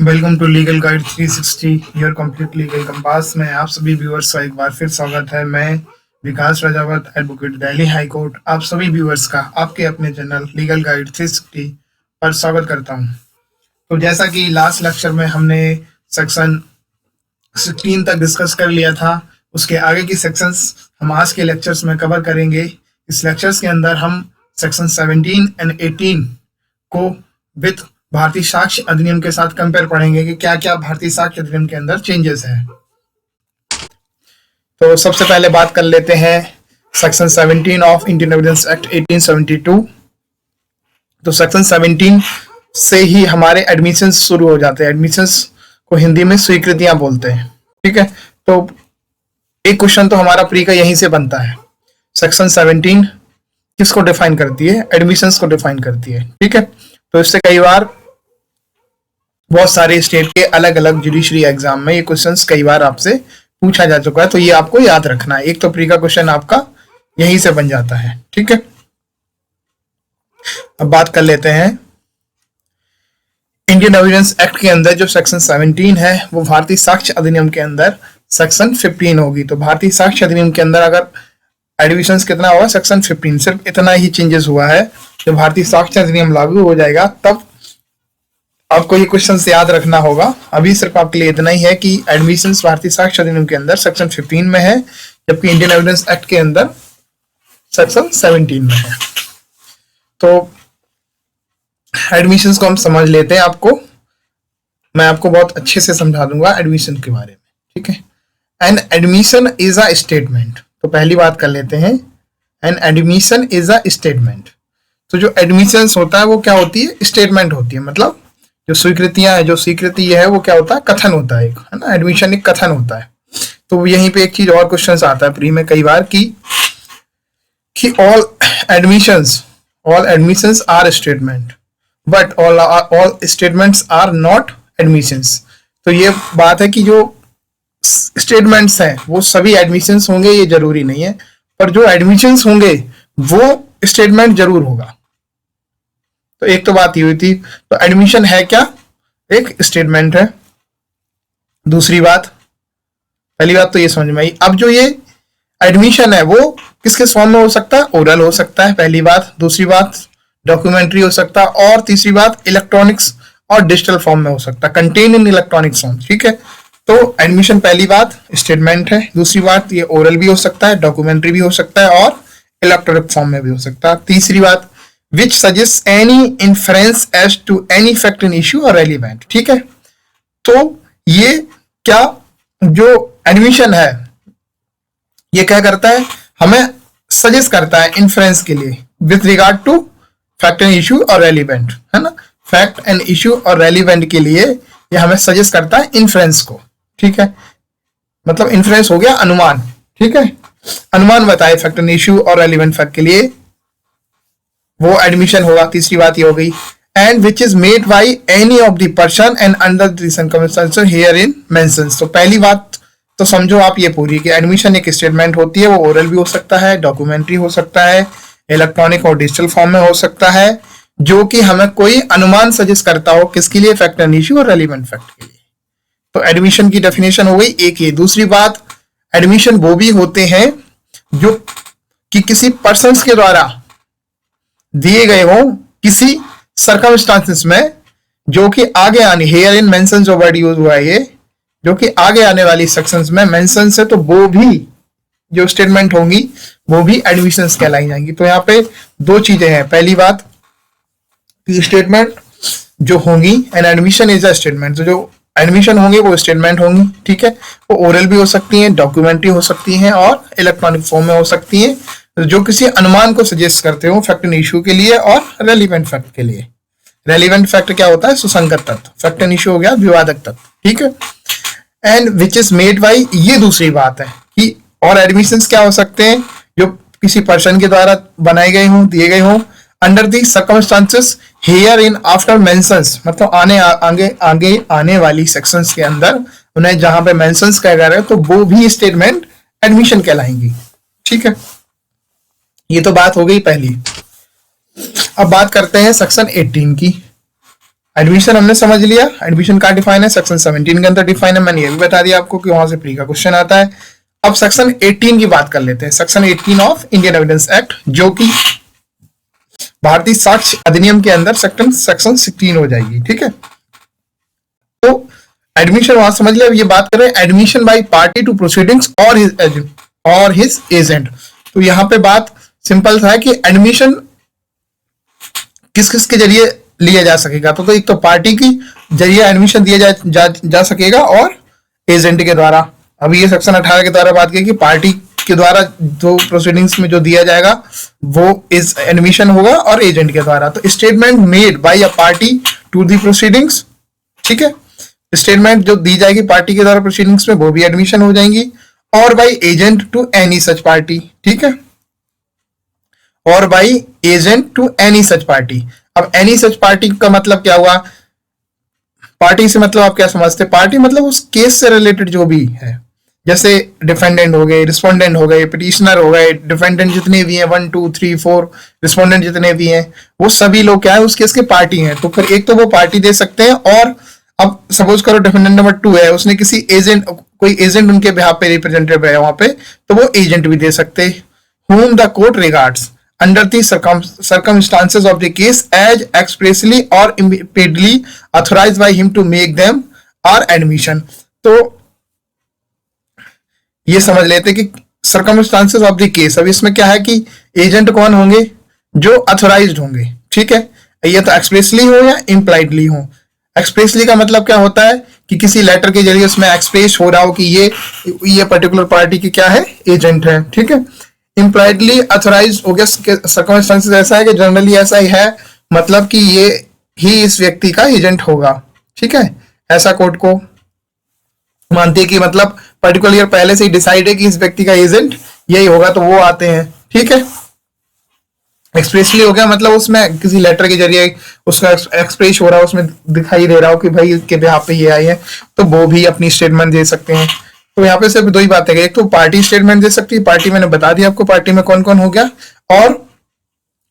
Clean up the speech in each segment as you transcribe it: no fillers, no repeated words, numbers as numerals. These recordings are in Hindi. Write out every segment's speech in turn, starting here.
Welcome to legal guide 360 your complete legal compass में आप सभी व्यूअर्स का एक बार फिर स्वागत है। मैं Vikas Rajawat, advocate, Delhi high court, आप सभी व्यूअर्स का आपके अपने चैनल लीगल गाइड 360 पर स्वागत करता हूं। तो जैसा कि लास्ट लेक्चर में हमने सेक्शन 16 तक डिस्कस कर लिया था, उसके आगे की सेक्शंस हम आज के लेक्चर्स में कवर करेंगे। इस लेक्चर्स के अंदर हम सेक्शन 17 एंड 18 को विथ भारतीय साक्ष्य अधिनियम के साथ कंपेयर पढ़ेंगे कि क्या क्या भारतीय साक्ष्य अधिनियम के अंदर चेंजेस हैं। तो सबसे पहले बात कर लेते हैं section 17 of Indian evidence act 1872। तो सेक्शन 17 से ही हमारे एडमिशंस शुरू हो जाते हैं। एडमिशंस को हिंदी में स्वीकृतियां बोलते हैं, ठीक है। तो एक क्वेश्चन तो हमारा प्री का यहीं से बनता है। सेक्शन 17 किसको डिफाइन करती है? एडमिशंस को डिफाइन करती है, ठीक है। तो इससे कई बार बहुत सारे स्टेट के अलग अलग जुडिशरी एग्जाम में ये क्वेश्चंस कई बार आपसे पूछा जा चुका है, तो ये आपको याद रखना है। एक तो प्री का क्वेश्चन आपका यहीं से बन जाता है, ठीक है। अब बात कर लेते हैं इंडियन एविडेंस एक्ट के अंदर जो सेक्शन 17 है वो भारतीय साक्ष्य अधिनियम के अंदर सेक्शन 15 होगी। तो भारतीय साक्ष्य अधिनियम के अंदर अगर एडमिशंस कितना होगा? सेक्शन 15। सिर्फ इतना ही चेंजेस हुआ है। जब भारतीय साक्ष्य अधिनियम लागू हो जाएगा तब आपको ये क्वेश्चन याद रखना होगा। अभी सिर्फ आपके लिए इतना ही है कि एडमिशंस भारतीय साक्ष्य अधिनियम के अंदर सेक्शन 15 में है, जबकि इंडियन एविडेंस एक्ट के अंदर सेक्शन 17 में है। तो एडमिशंस को हम समझ लेते हैं। मैं आपको बहुत अच्छे से समझा दूंगा एडमिशन के बारे में, ठीक है। An admission is a statement. तो पहली बात कर लेते हैं, an admission is a statement. तो जो एडमिशंस होता है वो क्या होती है? स्टेटमेंट होती है। मतलब जो स्वीकृतियां है, जो स्वीकृति है वो क्या होता है? कथन होता है, है ना। एडमिशन एक कथन होता है। तो यहीं पे एक चीज और क्वेश्चन आता है प्री में कई बार कि all admissions are statement but all statements are not admissions. तो ये बात है कि जो स्टेटमेंट्स हैं वो सभी एडमिशंस होंगे ये जरूरी नहीं है, पर जो एडमिशंस होंगे वो स्टेटमेंट जरूर होगा। तो एक तो बात ये हुई थी। तो एडमिशन है क्या? एक स्टेटमेंट है। दूसरी बात, पहली बात तो ये समझ में आई। अब जो ये एडमिशन है वो किस किस फॉर्म में हो सकता है? ओरल हो सकता है, पहली बात। दूसरी बात डॉक्यूमेंट्री हो सकता है, और तीसरी बात इलेक्ट्रॉनिक्स और डिजिटल फॉर्म में हो सकता है, कंटेन इन इलेक्ट्रॉनिक फॉर्म, ठीक है। तो एडमिशन पहली बात स्टेटमेंट है। दूसरी बात ये ओरल भी हो सकता है, डॉक्यूमेंट्री भी हो सकता है, और इलेक्ट्रॉनिक फॉर्म में भी हो सकता है। तीसरी बात which suggests any inference as to any fact in issue or relevant, ठीक है। तो ये क्या जो एडमिशन है ये क्या करता है? हमें सजेस्ट करता है इन्फ्रेंस के लिए with regard to fact and issue और रेलिवेंट, है ना। फैक्ट एंड इश्यू और रेलिवेंट के लिए ये हमें सजेस्ट करता है इन्फ्रेंस को, ठीक है। मतलब इन्फ्रेंस हो गया अनुमान, ठीक है। अनुमान बताए फैक्ट एंड इश्यू और रेलिवेंट फैक्ट के लिए, वो एडमिशन होगा। तीसरी बात ये हो गई, and which is made by any of the person and under the circumstances here in mentions. तो पहली बात तो समझो आप ये पूरी कि एडमिशन एक स्टेटमेंट होती है, वो ओरल भी हो सकता है, डॉक्यूमेंट्री हो सकता है, इलेक्ट्रॉनिक और डिजिटल फॉर्म में हो सकता है, जो कि हमें कोई अनुमान सजेस्ट करता हो किसके लिए? फैक्ट एंड इश्यू और रेलिवेंट फैक्ट के लिए। तो एडमिशन की डेफिनेशन हो गई एक ये। दूसरी बात, एडमिशन वो भी होते हैं जो कि किसी पर्सन के द्वारा दिए गए हो किसी सर्कमस्टांसेस में, जो कि आगे आने, हेयर इन मेंशन जो वर्ड यूज हुआ है ये, जो कि आगे आने वाली सेक्शंस में मेंशन है, तो वो भी जो स्टेटमेंट होंगी वो भी एडमिशंस कहलाई जाएंगी। तो यहाँ पे दो चीजें हैं। पहली बात स्टेटमेंट जो होंगी, and admission is a statement. तो जो एडमिशन होंगे वो स्टेटमेंट होंगी, ठीक है। वो ओरल भी हो सकती हैं, डॉक्यूमेंट्री हो सकती हैं, और इलेक्ट्रॉनिक फॉर्म में हो सकती हैं, जो किसी अनुमान को सजेस्ट करते हो फैक्ट एंड इश्यू के लिए और रेलिवेंट फैक्ट के लिए। रेलिवेंट फैक्ट क्या होता है? सुसंगत तत्व। फैक्ट एंड इश्यू हो गया विवादक तत्व, ठीक है। And which is made by, ये दूसरी बात है कि और एडमिशंस क्या हो सकते हैं? जो किसी पर्सन के द्वारा बनाए गए हों, दिए गए हों, under the circumstances here in after mentions. मतलब आगे आने वाली सेक्शंस के अंदर उन्हें जहां पे मेंशंस किया जा रहा है तो वो भी स्टेटमेंट एडमिशन कहलाएंगी, ठीक है। ये तो बात हो गई पहली। अब बात करते हैं सेक्शन 18 की। एडमिशन हमने समझ लिया, एडमिशन का डिफाइन है सेक्शन 17 के अंदर डिफाइन है, मैंने ये भी बता दिया आपको कि वहां से प्री का क्वेश्चन आता है। अब सेक्शन 18 की बात कर लेते हैं, section 18 of Indian evidence act, जो कि भारतीय साक्ष्य अधिनियम के अंदर सेक्शन 16 हो जाएगी। ठीक है, तो एडमिशन वहां समझ लिया। ये बात करें admission by party to proceedings और हिज एजेंट, तो यहां पे बात सिंपल सा है कि एडमिशन किस किस के जरिए लिया जा सकेगा। तो एक तो पार्टी की जरिए एडमिशन दिया जा सकेगा और एजेंट के द्वारा। अभी ये सेक्शन 18 के द्वारा बात की कि पार्टी के द्वारा जो प्रोसीडिंग्स में जो दिया जाएगा वो इस एडमिशन होगा और एजेंट के द्वारा। तो statement made by a party to the proceedings, ठीक है, स्टेटमेंट जो दी जाएगी पार्टी के द्वारा प्रोसीडिंग्स में वो भी एडमिशन हो जाएंगी, और by agent to any such party. ठीक है, और by agent to any such party. अब एनी सच पार्टी का मतलब क्या हुआ? पार्टी से मतलब आप क्या समझते हैं? पार्टी मतलब उस केस से रिलेटेड जो भी है, जैसे डिफेंडेंट हो गए, रिस्पोंडेंट हो गए, पिटिशनर हो गए, डिफेंडेंट जितने भी हैं 1 2 3 4, रिस्पोंडेंट जितने भी हैं, वो सभी लोग क्या है उस केस के पार्टी हैं। तो फिर एक तो वो पार्टी दे सकते हैं, और अब सपोज करो डिफेंडेंट नंबर 2 है, उसने किसी एजेंट, कोई एजेंट उनके बिहाफ पे रिप्रेजेंटेटिव है वहां पे, तो वो एजेंट भी दे सकते। whom the court regards under the circumstances of the case as expressly or implicitly authorized by him to make them or admission। तो ये समझ लेते हैं कि सर्कमस्टांसेस ऑफ द केस। अब इसमें क्या है कि एजेंट कौन होंगे? जो अथोराइज्ड होंगे। ठीक है, ये तो एक्सप्रेसली हो या इम्प्लाइडली हो। एक्सप्रेसली का मतलब क्या होता है कि किसी लेटर के जरिए उसमें एक्सप्रेस हो रहा हो कि ये पर्टिकुलर पार्टी की क्या है, एजेंट है। ठीक है, इम्प्लाइडली अथोराइज हो गया। सर्कमस्टांसेस ऐसा है कि जनरली ऐसा ही है, मतलब कि ये ही इस व्यक्ति का एजेंट होगा। ठीक है, ऐसा कोर्ट को मानती है कि मतलब पर्टिकुलर ईयर पहले से ही डिसाइड है कि इस व्यक्ति का एजेंट यही होगा, तो वो आते हैं। ठीक है, एक्सप्रेसली हो गया मतलब उसमें किसी लेटर के जरिए उसका एक्सप्रेस हो रहा है, उसमें दिखाई दे रहा हो कि भाई इसके बिहाफ पे ये आए हैं, तो वो भी अपनी स्टेटमेंट दे सकते हैं। तो यहाँ पे सिर्फ दो ही बातें, एक तो पार्टी स्टेटमेंट दे सकती है, पार्टी मैंने बता दिया आपको पार्टी में कौन कौन हो गया, और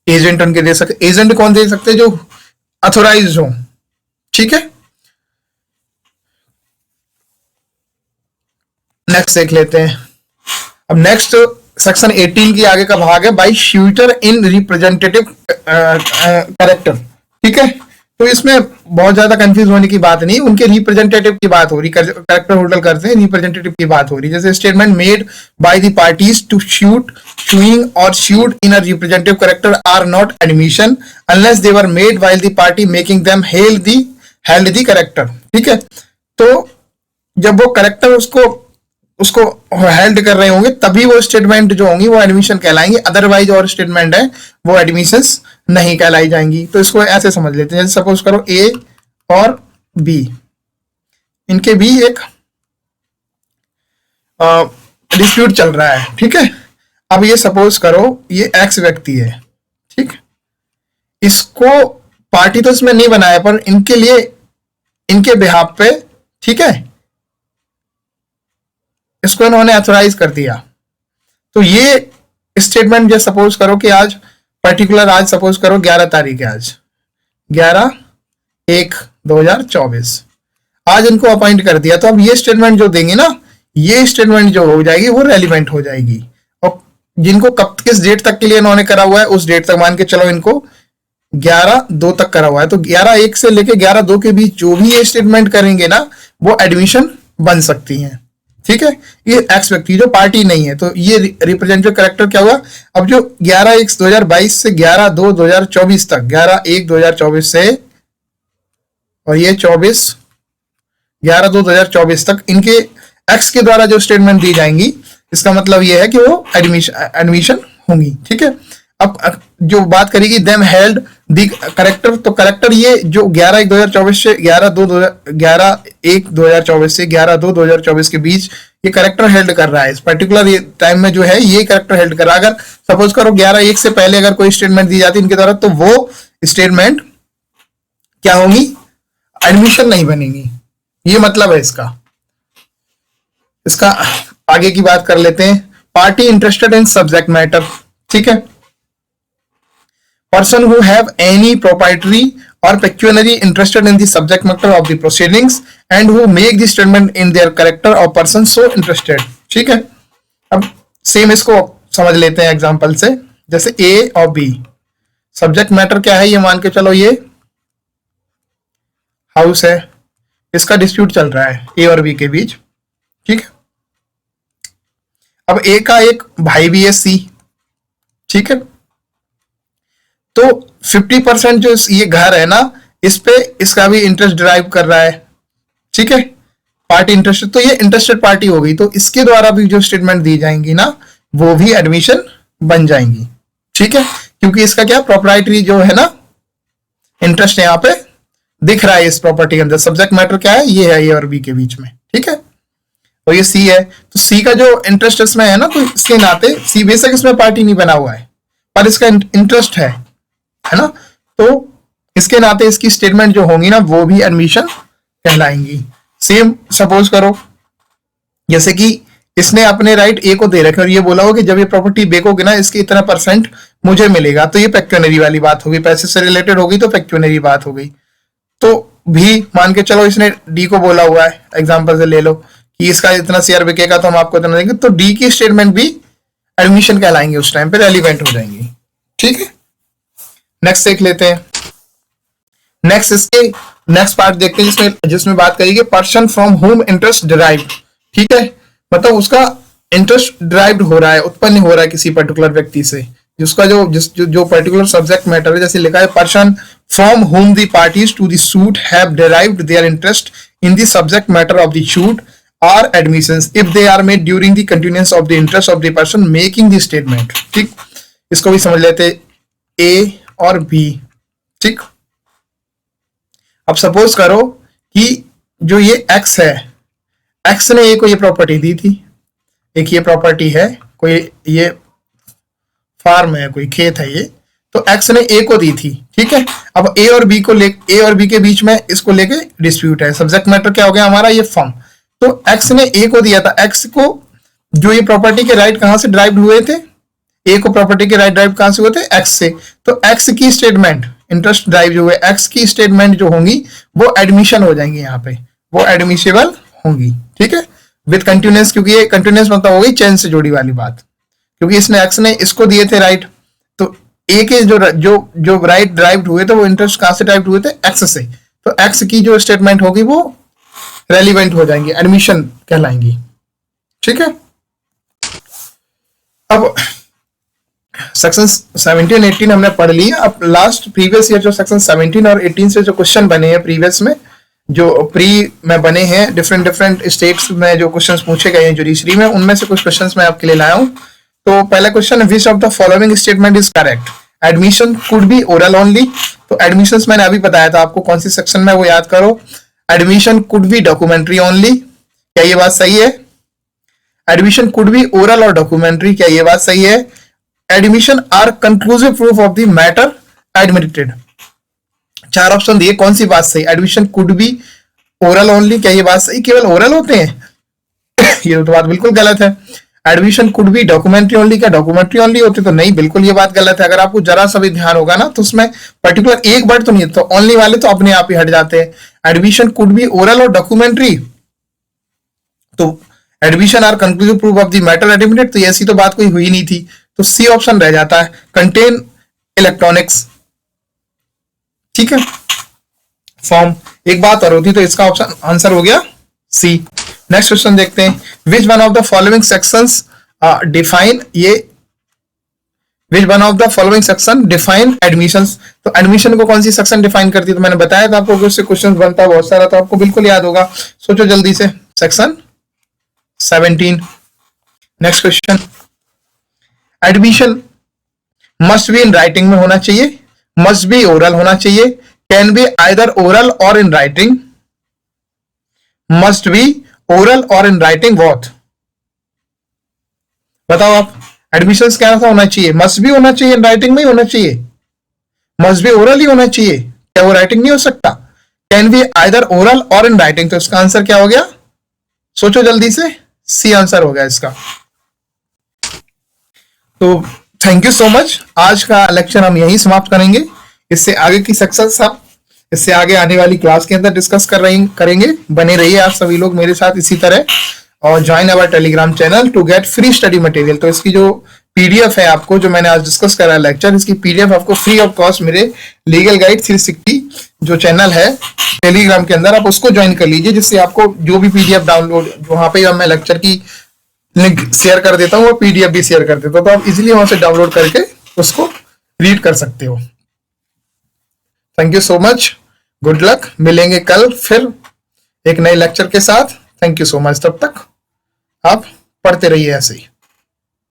एजेंट उनके दे सकते। एजेंट कौन दे सकते? जो अथोराइज हो। ठीक है, नेक्स्ट देख लेते हैं। अब नेक्स्ट सेक्शन 18 की आगे का भाग है by suitor in representative character. ठीक है, तो इसमें बहुत ज्यादा कंफ्यूज होने की बात नहीं, उनके रिप्रेजेंटेटिव की बात हो रही, कैरेक्टर होल्डर करते हैं, रिप्रेजेंटेटिव की बात हो रही। जैसे statement made by the parties to suit, suing और suit in a representative character are not admission unless they were made while the party making them held the character. ठीक है, तो जब वो कैरेक्टर उसको हेल्ड कर रहे होंगे तभी वो स्टेटमेंट जो होंगी वो एडमिशन कहलाएंगी, अदरवाइज और स्टेटमेंट है वो एडमिशंस नहीं कहलाई जाएंगी। तो इसको ऐसे समझ लेते हैं, जैसे सपोज करो ए और बी, इनके भी एक डिस्प्यूट चल रहा है। ठीक है, अब ये सपोज करो ये एक्स व्यक्ति है। ठीक, इसको पार्टी तो इसमें नहीं बनाया, पर इनके लिए, इनके बिहाफ पे, ठीक है, इसको इन्होंने अथोराइज कर दिया। तो ये स्टेटमेंट जो सपोज करो कि आज पर्टिकुलर, आज सपोज करो 11 तारीख है, आज 11/1/2024, आज इनको अपॉइंट कर दिया। तो अब ये स्टेटमेंट जो देंगे ना, ये स्टेटमेंट जो हो जाएगी वो रेलिवेंट हो जाएगी, और जिनको कब किस डेट तक के लिए इन्होंने करा हुआ है उस डेट तक मान के चलो इनको 11/2 तक करा हुआ है, तो 11/1 से लेके 11/2 के बीच जो भी ये स्टेटमेंट करेंगे ना वो एडमिशन बन सकती हैं। ठीक है, ये एक्स व्यक्ति जो पार्टी नहीं है, तो ये रिप्रेजेंटेटिव कैरेक्टर क्या हुआ? अब जो 11/1/2022 से 11/2/2024 तक, 11/1/2024 से और ये 11/2/2024 तक इनके एक्स के द्वारा जो स्टेटमेंट दी जाएंगी, इसका मतलब ये है कि वो एडमिशन होंगी। ठीक है, अब जो बात करेगी देम हेल्ड दी करेक्टर, तो करेक्टर ये जो 11/1/2024 से 11/1/2024 से 11/2/2024 के बीच ये करेक्टर हेल्ड कर रहा है, इस पर्टिकुलर टाइम में जो है ये करेक्टर हेल्ड कर रहा है। अगर सपोज करो 11/1 से पहले अगर कोई स्टेटमेंट दी जाती इनके द्वारा, तो वो स्टेटमेंट क्या होंगी? एडमिशन नहीं बनेगी। ये मतलब है इसका। आगे की बात कर लेते हैं। Party interested in subject matter. ठीक है, person who have any proprietary or peculiarly interested in the subject matter of the proceedings and who make the statement in their character or person so interested। ठीक है, अब सेम इसको समझ लेते हैं एग्जांपल से। जैसे ए और बी, सब्जेक्ट मैटर क्या है, ये मान के चलो ये हाउस है, इसका डिस्प्यूट चल रहा है ए और बी के बीच। ठीक है, अब ए का एक भाई भी है सी। ठीक है, तो 50% जो ये घर है ना, इस पे इसका भी इंटरेस्ट डिराइव कर रहा है। ठीक है, पार्टी इंटरेस्टेड, तो ये इंटरेस्टेड पार्टी हो गई, तो इसके द्वारा भी जो स्टेटमेंट दी जाएंगी ना, वो भी एडमिशन बन जाएंगी। ठीक है, क्योंकि इसका क्या प्रोप्राइटरी जो है ना, इंटरेस्ट यहाँ पे दिख रहा है इस प्रॉपर्टी के अंदर। सब्जेक्ट मैटर क्या है, ये है ए और बी के बीच में। ठीक है, और ये सी है, तो सी का जो इंटरेस्ट इसमें है ना, तो इसके नाते सी बेशक इसमें पार्टी नहीं बना हुआ है, पर इसका इंटरेस्ट है ना, तो इसके नाते इसकी स्टेटमेंट जो होंगी ना, वो भी एडमिशन कहलाएंगी। सेम सपोज करो, जैसे कि इसने अपने राइट ए को दे रखे और ये बोला हो कि जब ये प्रॉपर्टी बेचोगे ना, इसके इतना परसेंट मुझे मिलेगा, तो ये पेक्यूनरी वाली बात होगी, पैसे से रिलेटेड होगी, तो पेक्यूनरी बात हो गई। तो भी मान के चलो इसने डी को बोला हुआ है, एग्जांपल से ले लो कि इसका इतना शेयर बिकेगा तो हम आपको इतना देंगे, तो डी की स्टेटमेंट भी एडमिशन कहलाएंगे, उस टाइम पे रेलिवेंट हो जाएंगी। ठीक है, नेक्स्ट देख लेते हैं। नेक्स्ट इसके नेक्स्ट पार्ट देखते हैं जिसमें बात करेगी person from home interest derived. ठीक है, मतलब उसका इंटरेस्ट डिराइव्ड हो रहा है, उत्पन्न हो रहा है किसी पर्टिकुलर व्यक्ति से, जिसका जो पर्टिकुलर सब्जेक्ट मैटर है। जैसे लिखा है person from whom the parties to the suit have derived their interest in the subject matter of the suit और admissions if they are made during the continuance of the interest of the person making the statement. ठीक, इसको भी समझ लेते ए और बी। ठीक, अब सपोज करो कि जो ये एक्स है, एक्स ने ए को ये प्रॉपर्टी दी थी, एक ये प्रॉपर्टी है, कोई ये फार्म है, कोई खेत है ये, तो एक्स ने ए को दी थी। ठीक है, अब ए और बी के बीच में इसको लेके डिस्प्यूट है। सब्जेक्ट मैटर क्या हो गया हमारा, ये फर्म। तो एक्स ने ए को दिया था, एक्स को जो ये प्रॉपर्टी के राइट कहां से ड्राइव हुए थे, ए को प्रॉपर्टी के राइट ड्राइव कहां से हुए थे, एक्स से। तो एक्स की स्टेटमेंट, इंटरेस्ट ड्राइव जो हुए, एक्स की स्टेटमेंट जो होंगी वो एडमिशन हो जाएंगी, यहाँ पे वो एडमिसेबल होंगी। ठीक है, विद कंटिन्यूअस, क्योंकि ये कंटिन्यूअस मतलब हो गई चेन से जुड़ी वाली बात, क्योंकि इसने एक्स ने इसको दिए थे राइट, तो ए के जो राइट ड्राइव हुए थे वो इंटरेस्ट कहां से ड्राइव हुए थे, एक्स से। तो एक्स की जो स्टेटमेंट होगी वो रेलिवेंट हो जाएंगी, एडमिशन कहलाएंगी। ठीक है, अब सेक्शन 17 18 हमने पढ़ लिया। अब लास्ट प्रीवियस ईयर जो सेक्शन 17 और 18 से जो क्वेश्चन बने हैं प्रीवियस में, जो प्री में बने हैं, डिफरेंट स्टेट्स में जो क्वेश्चंस पूछे गए हैं जुडिशरी में, उनमें से कुछ क्वेश्चंस मैं आपके लिए लाया हूं। तो पहला क्वेश्चन है which of the following statement is correct, admission could be oral only. तो एडमिशंस मैंने अभी बताया था आपको कौन सी सेक्शन में, वो याद करो। Admission could be documentary only, क्या ये बात सही है? एडमिशन कुड बी ओरल और डॉक्यूमेंट्री, क्या ये बात सही है? Admission are conclusive proof of the matter admitted. चार ऑप्शन दिए, कौन सी बात सही? Admission could be oral only, क्या ये बात सही? केवल ओरल होते हैं ये तो बात बिल्कुल गलत है। Admission could be documentary only, क्या डॉक्यूमेंट्री ओनली होती? तो नहीं, बिल्कुल ये बात गलत है। अगर आपको जरा सा भी ध्यान होगा ना तो उसमें पर्टिकुलर एक वर्ड तो नहीं, तो ओनली वाले तो अपने आप ही हट जाते हैं। एडमिशन कुड बी ओरल और डॉक्यूमेंट्री, तो admission are conclusive proof of the matter admitted, तो ऐसी तो बात कोई हुई नहीं थी, तो सी ऑप्शन रह जाता है। कंटेन इलेक्ट्रॉनिक्स, ठीक है, फॉर्म एक बात और होती तो इसका ऑप्शन आंसर हो गया सी। नेक्स्ट क्वेश्चन देखते हैं, which one of the following sections define, ये which one of the following section define admissions. तो एडमिशन को कौन सी सेक्शन डिफाइन करती है? तो मैंने बताया था आपको कि उससे क्वेश्चन बनता है बहुत सारा, तो आपको बिल्कुल याद होगा। सोचो जल्दी से, section 17। Next question, admission must be in writing में होना चाहिए, मस्ट बी ओरल होना चाहिए, कैन बी आइदर ओरल और in writing, must be oral और इन राइटिंग, बोथ। बताओ आप, एडमिशन क्या होना चाहिए? मस्ट भी होना चाहिए, इन राइटिंग में ही होना चाहिए, मस्ट भी ओरल ही होना चाहिए, क्या वो राइटिंग नहीं हो सकता? कैन बी आइदर ओरल और इन राइटिंग, तो इसका आंसर क्या हो गया? सोचो जल्दी से, सी आंसर हो गया इसका। तो थैंक यू सो मच, आज का लेक्चर हम यहीं समाप्त करेंगे। इससे आगे की सेक्शन सब इससे आगे आने वाली क्लास के अंदर डिस्कस करेंगे। बने रहिए आप सभी लोग मेरे साथ इसी तरह, और join our Telegram channel to get free study material. तो इसकी जो पीडीएफ है आपको, जो मैंने आज डिस्कस करा लेक्चर, इसकी पीडीएफ आपको फ्री ऑफ कॉस्ट मेरे लीगल गाइड 360 जो चैनल है टेलीग्राम के अंदर, आप उसको ज्वाइन कर लीजिए, जिससे आपको जो भी पीडीएफ डाउनलोड, वहां पे मैं लेक्चर की लिंक शेयर कर देता हूँ, वो पीडीएफ भी शेयर कर देता हूँ, तो आप इजिली वहां से डाउनलोड करके उसको रीड कर सकते हो। Thank you so much, good luck. मिलेंगे कल फिर एक नए लेक्चर के साथ। Thank you so much. तब तक आप पढ़ते रहिए ऐसे ही।